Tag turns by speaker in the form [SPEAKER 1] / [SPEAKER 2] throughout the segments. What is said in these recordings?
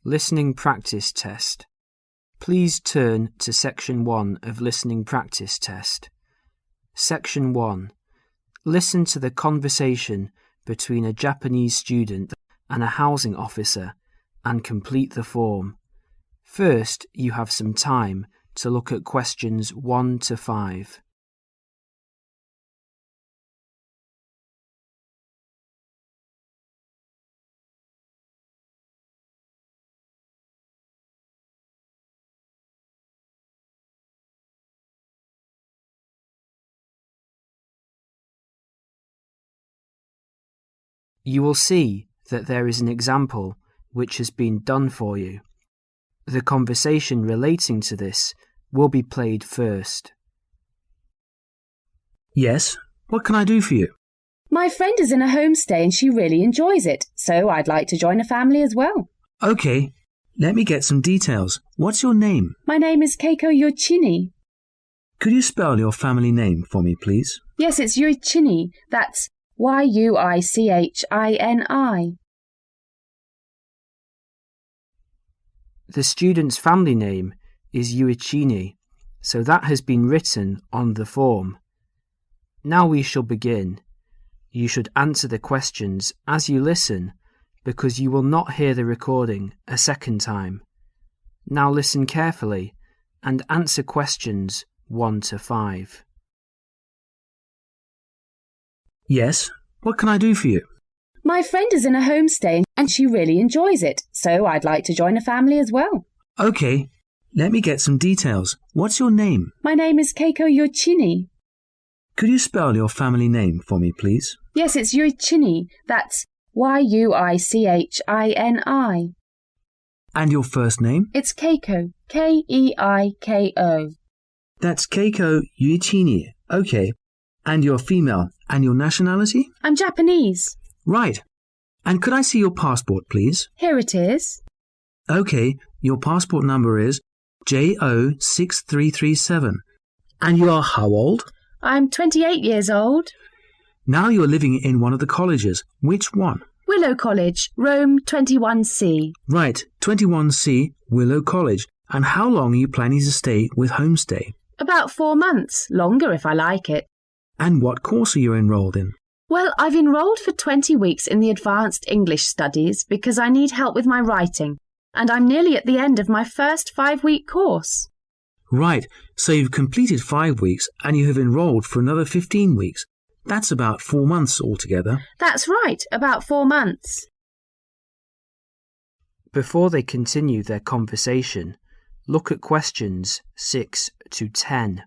[SPEAKER 1] Listening Practice Test. Please turn to Section 1 of Listening Practice Test. Section 1. Listen to the conversation between a Japanese student and a housing officer and complete the form. First, you have some time to look at questions 1 to 5. You will see that there is an example which has been done for you. The conversation relating to this will be played first.
[SPEAKER 2] Yes, what can I do for you?
[SPEAKER 3] My friend is in a homestay and she really enjoys it, so I'd like to join a family as well.
[SPEAKER 2] Okay, let me get some details. What's your name?
[SPEAKER 3] My name is Keiko Yoichini.
[SPEAKER 2] Could you spell your family name for me, please?
[SPEAKER 3] Yes, it's Yoichini. That's Yuichini.
[SPEAKER 1] The student's family name is Yuichini, so that has been written on the form. Now we shall begin. You should answer the questions as you listen, because you will not hear the recording a second time. Now listen carefully and answer questions 1 to 5.
[SPEAKER 2] Yes, what can I do for you?
[SPEAKER 3] My friend is in a homestay and she really enjoys it, so I'd like to join a family as well.
[SPEAKER 2] Okay, let me get some details. What's your name?
[SPEAKER 3] My name is Keiko Yoichini.
[SPEAKER 2] Could you spell your family name for me, please?
[SPEAKER 3] Yes, it's Yoichini. That's Yuichini.
[SPEAKER 2] And your first name?
[SPEAKER 3] It's Keiko. Keiko.
[SPEAKER 2] That's Keiko Yuichini. Okay. And you're female. And your nationality?
[SPEAKER 3] I'm Japanese.
[SPEAKER 2] Right. And could I see your passport, please?
[SPEAKER 3] Here it is.
[SPEAKER 2] Okay, your passport number is JO6337. And you are how old?
[SPEAKER 3] I'm 28 years old.
[SPEAKER 2] Now you're living in one of the colleges. Which one?
[SPEAKER 3] Willow College, Rome 21C.
[SPEAKER 2] Right, 21C, Willow College. And how long are you planning to stay with Homestay?
[SPEAKER 3] About 4 months, longer if I like it.
[SPEAKER 2] And what course are you enrolled in?
[SPEAKER 3] Well, I've enrolled for 20 weeks in the Advanced English Studies because I need help with my writing, and I'm nearly at the end of my first 5-week course.
[SPEAKER 2] Right, so you've completed 5 weeks and you have enrolled for another 15 weeks. That's about 4 months altogether.
[SPEAKER 3] That's right, about 4 months.
[SPEAKER 1] Before they continue their conversation, look at questions 6 to 10.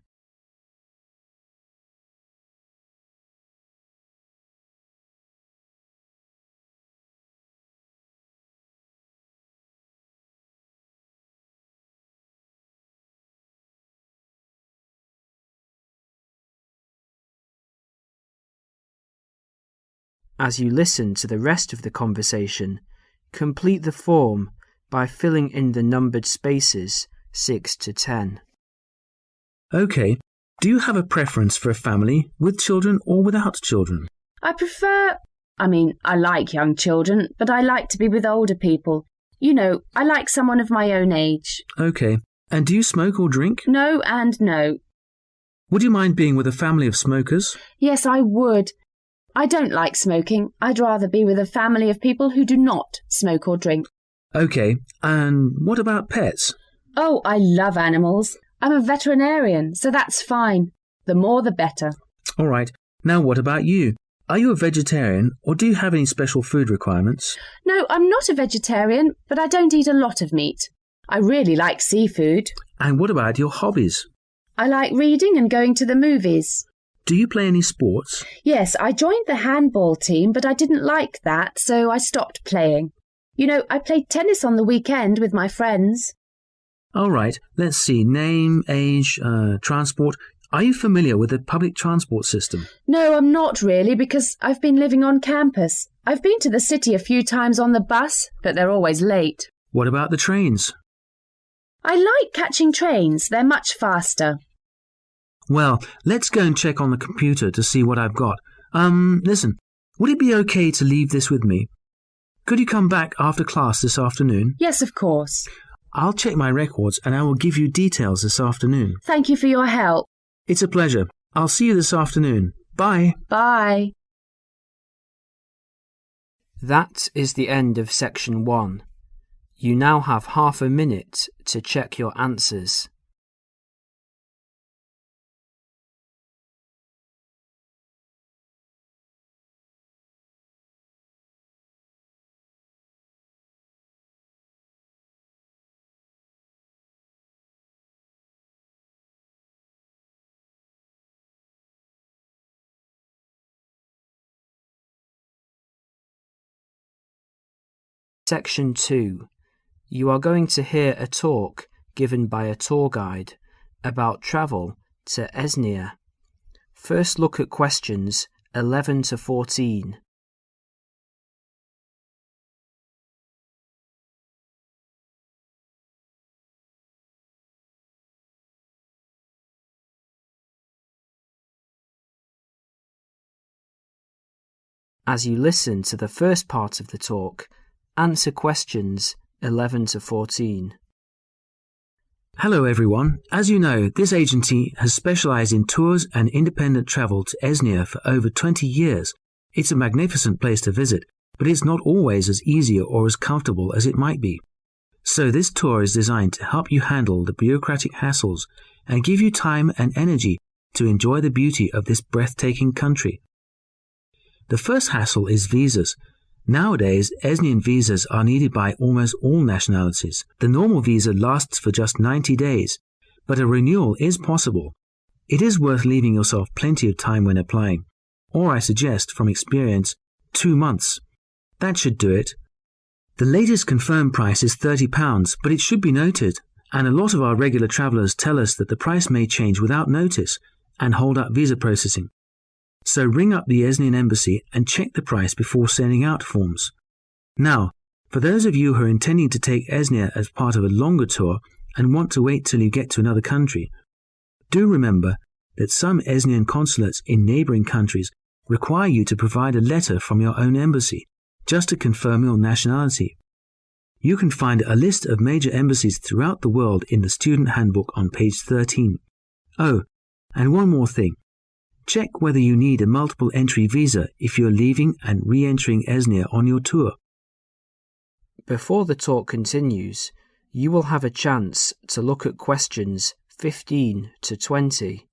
[SPEAKER 1] As you listen to the rest of the conversation, complete the form by filling in the numbered spaces 6 to 10.
[SPEAKER 2] Okay. Do you have a preference for a family with children or without children?
[SPEAKER 3] I like young children, but I like to be with older people. You know, I like someone of my own age.
[SPEAKER 2] Okay. And do you smoke or drink?
[SPEAKER 3] No and no.
[SPEAKER 2] Would you mind being with a family of smokers?
[SPEAKER 3] Yes, I would. I don't like smoking. I'd rather be with a family of people who do not smoke or drink.
[SPEAKER 2] Okay, and what about pets?
[SPEAKER 3] Oh, I love animals. I'm a veterinarian, so that's fine. The more the better.
[SPEAKER 2] All right. Now what about you? Are you a vegetarian or do you have any special food requirements?
[SPEAKER 3] No, I'm not a vegetarian, but I don't eat a lot of meat. I really like seafood.
[SPEAKER 2] And what about your hobbies?
[SPEAKER 3] I like reading and going to the movies.
[SPEAKER 2] Do you play any sports?
[SPEAKER 3] Yes, I joined the handball team, but I didn't like that, so I stopped playing. You know, I played tennis on the weekend with my friends.
[SPEAKER 2] All right, let's see. Name, age, transport. Are you familiar with the public transport system?
[SPEAKER 3] No, I'm not really, because I've been living on campus. I've been to the city a few times on the bus, but they're always late.
[SPEAKER 2] What about the trains?
[SPEAKER 3] I like catching trains. They're much faster.
[SPEAKER 2] Well, let's go and check on the computer to see what I've got. Listen, would it be okay to leave this with me? Could you come back after class this afternoon?
[SPEAKER 3] Yes, of course.
[SPEAKER 2] I'll check my records and I will give you details this afternoon.
[SPEAKER 3] Thank you for your help.
[SPEAKER 2] It's a pleasure. I'll see you this afternoon. Bye.
[SPEAKER 3] Bye.
[SPEAKER 1] That is the end of section 1. You now have half a minute to check your answers. Section 2. You are going to hear a talk given by a tour guide about travel to Esnia. First look at questions 11 to 14. As you listen to the first part of the talk, answer questions 11 to 14.
[SPEAKER 2] Hello everyone. As you know, this agency has specialized in tours and independent travel to Esnia for over 20 years. It's a magnificent place to visit, but it's not always as easy or as comfortable as it might be. So this tour is designed to help you handle the bureaucratic hassles and give you time and energy to enjoy the beauty of this breathtaking country. The first hassle is visas. Nowadays, Esnian visas are needed by almost all nationalities. The normal visa lasts for just 90 days, but a renewal is possible. It is worth leaving yourself plenty of time when applying, or I suggest, from experience, 2 months. That should do it. The latest confirmed price is £30, but it should be noted, and a lot of our regular travellers tell us that the price may change without notice and hold up visa processing. So ring up the Esnian embassy and check the price before sending out forms. Now, for those of you who are intending to take Esnia as part of a longer tour and want to wait till you get to another country, do remember that some Esnian consulates in neighbouring countries require you to provide a letter from your own embassy just to confirm your nationality. You can find a list of major embassies throughout the world in the student handbook on page 13. Oh, and one more thing. Check whether you need a multiple entry visa if you're leaving and re-entering Esnia on your tour.
[SPEAKER 1] Before the talk continues, you will have a chance to look at questions 15 to 20.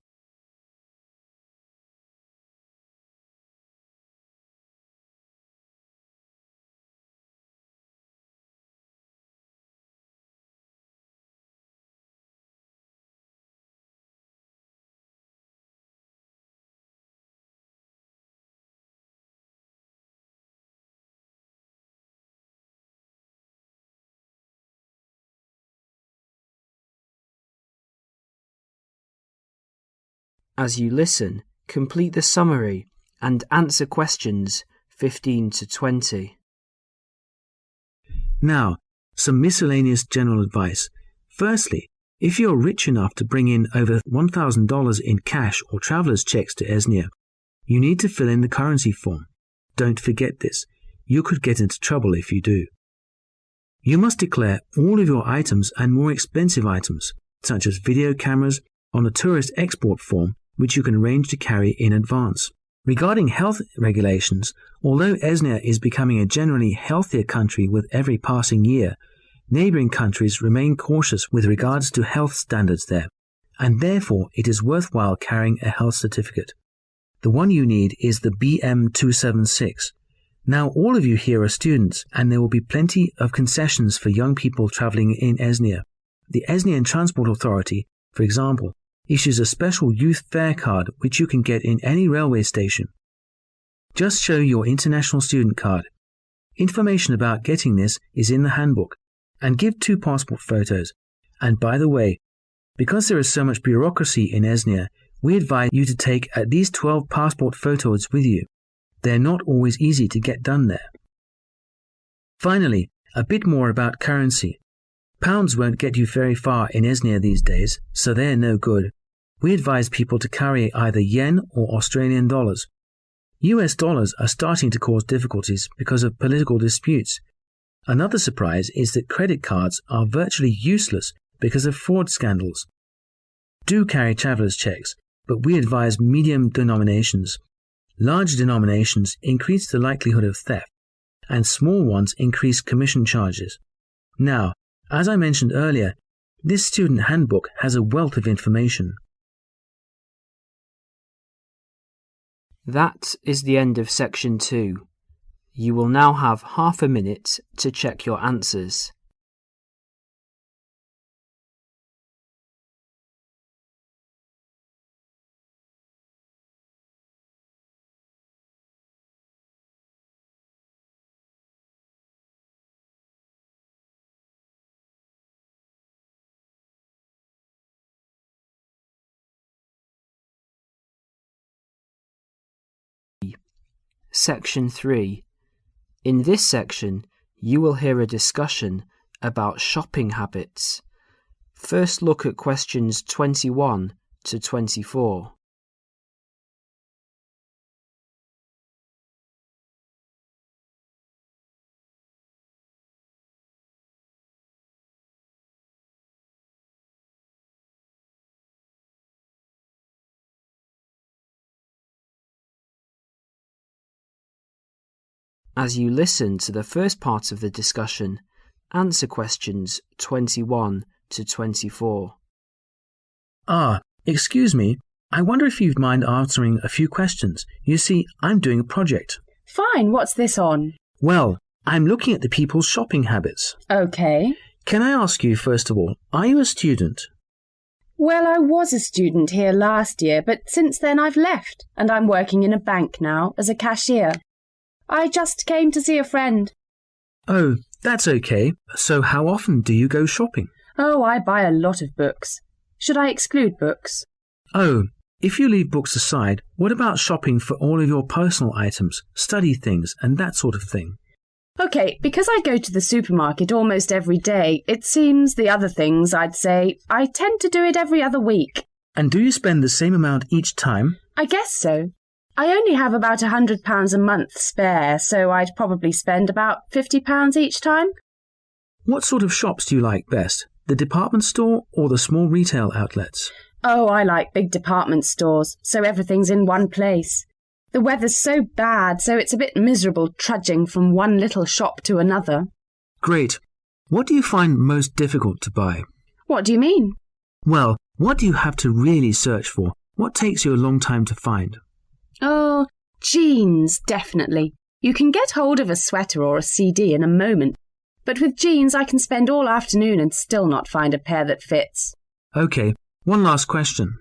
[SPEAKER 1] As you listen, complete the summary and answer questions 15 to 20.
[SPEAKER 2] Now, some miscellaneous general advice. Firstly, if you're rich enough to bring in over $1,000 in cash or traveller's checks to Esnia, you need to fill in the currency form. Don't forget this. You could get into trouble if you do. You must declare all of your items and more expensive items, such as video cameras, on a tourist export form, which you can arrange to carry in advance. Regarding health regulations, although Esnia is becoming a generally healthier country with every passing year, neighbouring countries remain cautious with regards to health standards there, and therefore it is worthwhile carrying a health certificate. The one you need is the BM276. Now all of you here are students, and there will be plenty of concessions for young people travelling in Esnia. The Esnian Transport Authority, for example, issues a special youth fare card which you can get in any railway station. Just show your international student card. Information about getting this is in the handbook, and give 2 passport photos. And by the way, because there is so much bureaucracy in Esnia, we advise you to take at least 12 passport photos with you. They're not always easy to get done there. Finally, a bit more about currency. Pounds won't get you very far in Esnia these days, so they're no good. We advise people to carry either yen or Australian dollars. US dollars are starting to cause difficulties because of political disputes, Another surprise is that credit cards are virtually useless because of fraud scandals. Do carry traveller's checks, but we advise medium denominations. Large denominations increase the likelihood of theft, and small ones increase commission charges. Now, as I mentioned earlier, this student handbook has a wealth of information.
[SPEAKER 1] That is the end of section 2. You will now have half a minute to check your answers. Section 3. In this section, you will hear a discussion about shopping habits. First look at questions 21 to 24. As you listen to the first part of the discussion, answer questions 21 to 24.
[SPEAKER 2] Excuse me. I wonder if you'd mind answering a few questions. You see, I'm doing a project.
[SPEAKER 3] Fine, what's this on?
[SPEAKER 2] Well, I'm looking at the people's shopping habits.
[SPEAKER 3] Okay.
[SPEAKER 2] Can I ask you, first of all, are you a student?
[SPEAKER 3] Well, I was a student here last year, but since then I've left, and I'm working in a bank now as a cashier. I just came to see a friend.
[SPEAKER 2] Oh, that's okay. So how often do you go shopping?
[SPEAKER 3] Oh, I buy a lot of books. Should I exclude books?
[SPEAKER 2] Oh, if you leave books aside, what about shopping for all of your personal items, study things, and that sort of thing?
[SPEAKER 3] Okay, because I go to the supermarket almost every day, it seems the other things, I'd say, I tend to do it every other week.
[SPEAKER 2] And do you spend the same amount each time?
[SPEAKER 3] I guess so. I only have about £100 a month spare, so I'd probably spend about £50 each time.
[SPEAKER 2] What sort of shops do you like best? The department store or the small retail outlets?
[SPEAKER 3] Oh, I like big department stores, so everything's in one place. The weather's so bad, so it's a bit miserable trudging from one little shop to another.
[SPEAKER 2] Great. What do you find most difficult to buy?
[SPEAKER 3] What do you mean?
[SPEAKER 2] Well, what do you have to really search for? What takes you a long time to find?
[SPEAKER 3] Oh, jeans, definitely. You can get hold of a sweater or a CD in a moment, but with jeans I can spend all afternoon and still not find a pair that fits.
[SPEAKER 2] Okay, one last question.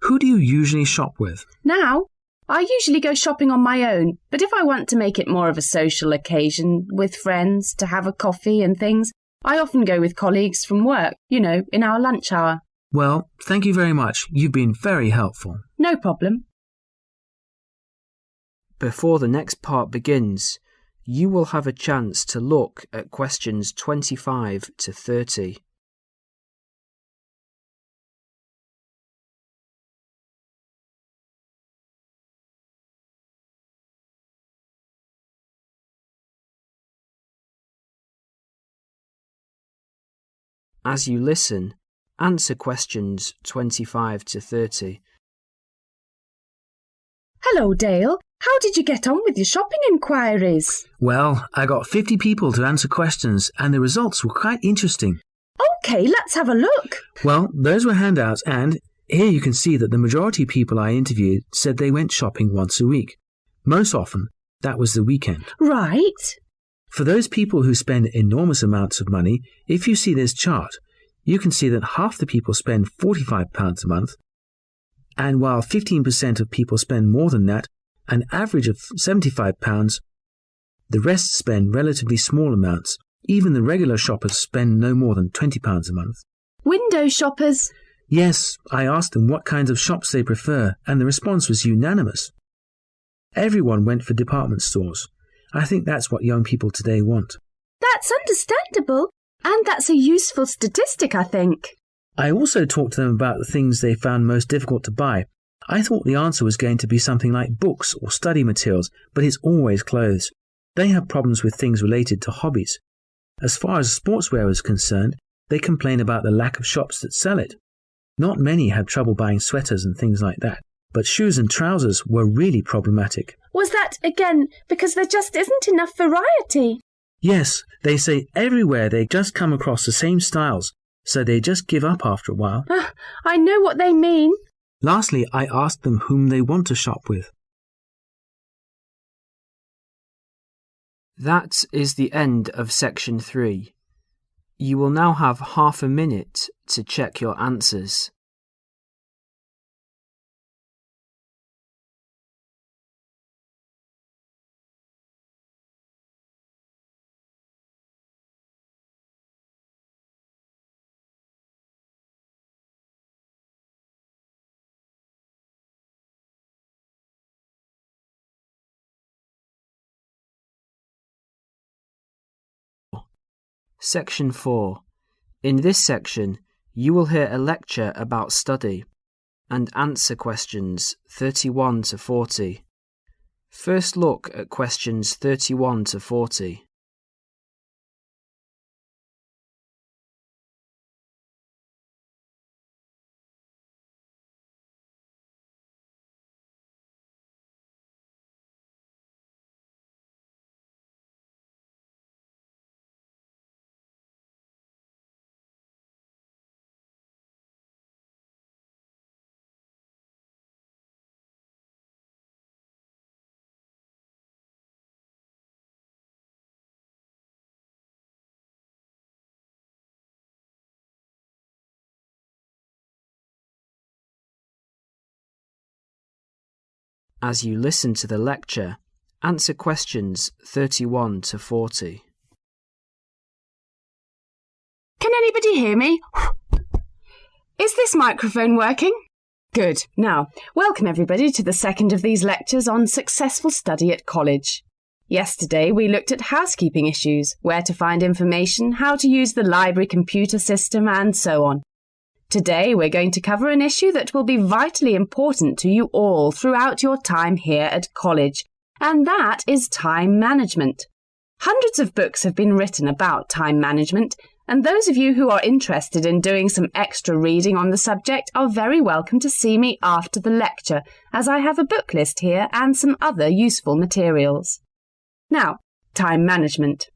[SPEAKER 2] Who do you usually shop with?
[SPEAKER 3] Now, I usually go shopping on my own, but if I want to make it more of a social occasion with friends to have a coffee and things, I often go with colleagues from work, in our lunch hour.
[SPEAKER 2] Well, thank you very much. You've been very helpful.
[SPEAKER 3] No problem.
[SPEAKER 1] Before the next part begins, you will have a chance to look at questions 25 to 30. As you listen, answer questions 25 to 30.
[SPEAKER 3] Hello, Dale. How did you get on with your shopping inquiries?
[SPEAKER 2] Well, I got 50 people to answer questions and the results were quite interesting.
[SPEAKER 3] OK, let's have a look.
[SPEAKER 2] Well, those were handouts and here you can see that the majority of people I interviewed said they went shopping once a week. Most often, that was the weekend.
[SPEAKER 3] Right.
[SPEAKER 2] For those people who spend enormous amounts of money, if you see this chart, you can see that half the people spend £45 a month, and while 15% of people spend more than that, an average of £75, the rest spend relatively small amounts. Even the regular shoppers spend no more than £20 a month.
[SPEAKER 3] Window shoppers?
[SPEAKER 2] Yes, I asked them what kinds of shops they prefer, and the response was unanimous. Everyone went for department stores. I think that's what young people today want.
[SPEAKER 3] That's understandable, and that's a useful statistic, I think.
[SPEAKER 2] I also talked to them about the things they found most difficult to buy. I thought the answer was going to be something like books or study materials, but it's always clothes. They have problems with things related to hobbies. As far as sportswear is concerned, they complain about the lack of shops that sell it. Not many had trouble buying sweaters and things like that, but shoes and trousers were really problematic.
[SPEAKER 3] Was that, again, because there just isn't enough variety?
[SPEAKER 2] Yes, they say everywhere they just come across the same styles, so they just give up after a while.
[SPEAKER 3] I know what they mean.
[SPEAKER 2] Lastly, I asked them whom they want to shop with.
[SPEAKER 1] That is the end of section 3. You will now have half a minute to check your answers. Section 4. In this section, you will hear a lecture about study and answer questions 31 to 40. First look at questions 31 to 40. As you listen to the lecture, answer questions 31 to 40.
[SPEAKER 3] Can anybody hear me? Is this microphone working? Good. Now, welcome everybody to the second of these lectures on successful study at college. Yesterday we looked at housekeeping issues, where to find information, how to use the library computer system, and so on. Today we're going to cover an issue that will be vitally important to you all throughout your time here at college, and that is time management. Hundreds of books have been written about time management, and those of you who are interested in doing some extra reading on the subject are very welcome to see me after the lecture, as I have a book list here and some other useful materials. Now, time management.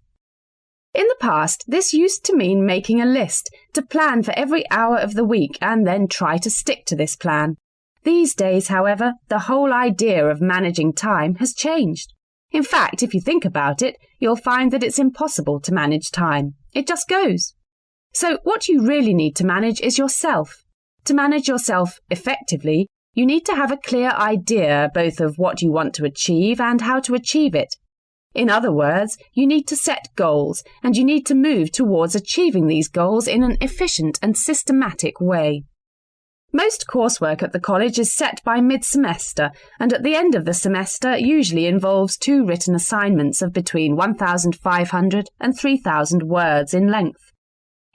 [SPEAKER 3] In the past, this used to mean making a list to plan for every hour of the week and then try to stick to this plan. These days, however, the whole idea of managing time has changed. In fact, if you think about it, you'll find that it's impossible to manage time. It just goes. So what you really need to manage is yourself. To manage yourself effectively, you need to have a clear idea both of what you want to achieve and how to achieve it. In other words, you need to set goals, and you need to move towards achieving these goals in an efficient and systematic way. Most coursework at the college is set by mid-semester, and at the end of the semester usually involves 2 written assignments of between 1,500 and 3,000 words in length.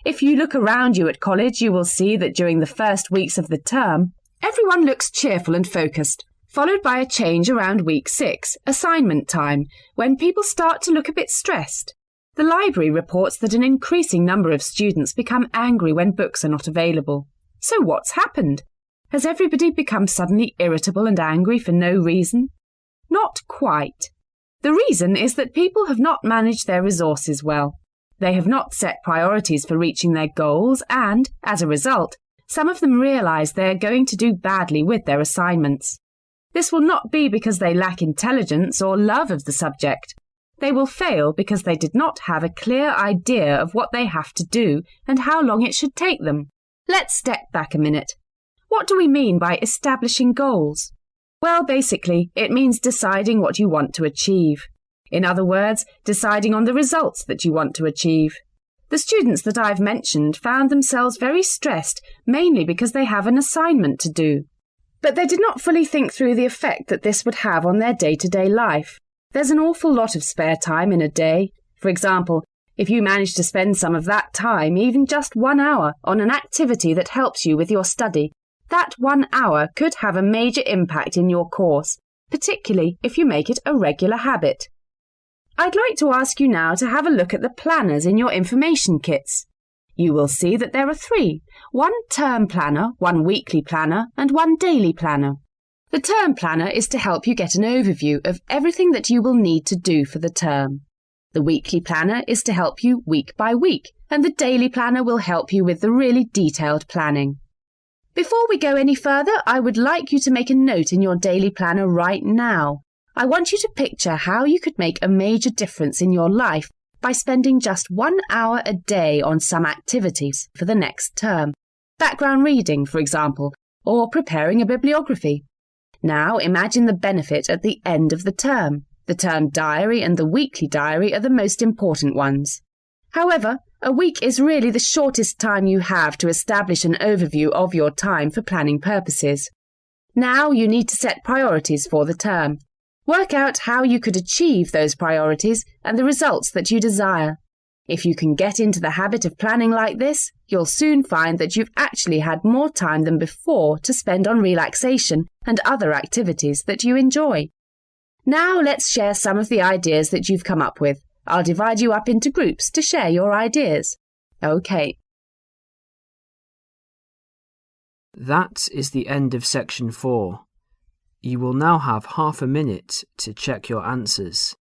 [SPEAKER 3] If you look around you at college, you will see that during the first weeks of the term, everyone looks cheerful and focused, followed by a change around week 6, assignment time, when people start to look a bit stressed. The library reports that an increasing number of students become angry when books are not available. So what's happened? Has everybody become suddenly irritable and angry for no reason? Not quite. The reason is that people have not managed their resources well. They have not set priorities for reaching their goals and, as a result, some of them realise they are going to do badly with their assignments. This will not be because they lack intelligence or love of the subject. They will fail because they did not have a clear idea of what they have to do and how long it should take them. Let's step back a minute. What do we mean by establishing goals? Well, basically, it means deciding what you want to achieve. In other words, deciding on the results that you want to achieve. The students that I've mentioned found themselves very stressed, mainly because they have an assignment to do. But they did not fully think through the effect that this would have on their day-to-day life. There's an awful lot of spare time in a day. For example, if you manage to spend some of that time, even just 1 hour, on an activity that helps you with your study, that 1 hour could have a major impact in your course, particularly if you make it a regular habit. I'd like to ask you now to have a look at the planners in your information kits. You will see that there are 3, 1 term planner, 1 weekly planner, and 1 daily planner. The term planner is to help you get an overview of everything that you will need to do for the term. The weekly planner is to help you week by week, and the daily planner will help you with the really detailed planning. Before we go any further, I would like you to make a note in your daily planner right now. I want you to picture how you could make a major difference in your life by spending just 1 hour a day on some activities for the next term. Background reading, for example, or preparing a bibliography. Now imagine the benefit at the end of the term. The term diary and the weekly diary are the most important ones. However, a week is really the shortest time you have to establish an overview of your time for planning purposes. Now you need to set priorities for the term. Work out how you could achieve those priorities and the results that you desire. If you can get into the habit of planning like this, you'll soon find that you've actually had more time than before to spend on relaxation and other activities that you enjoy. Now let's share some of the ideas that you've come up with. I'll divide you up into groups to share your ideas. OK.
[SPEAKER 1] That is the end of section 4. You will now have half a minute to check your answers.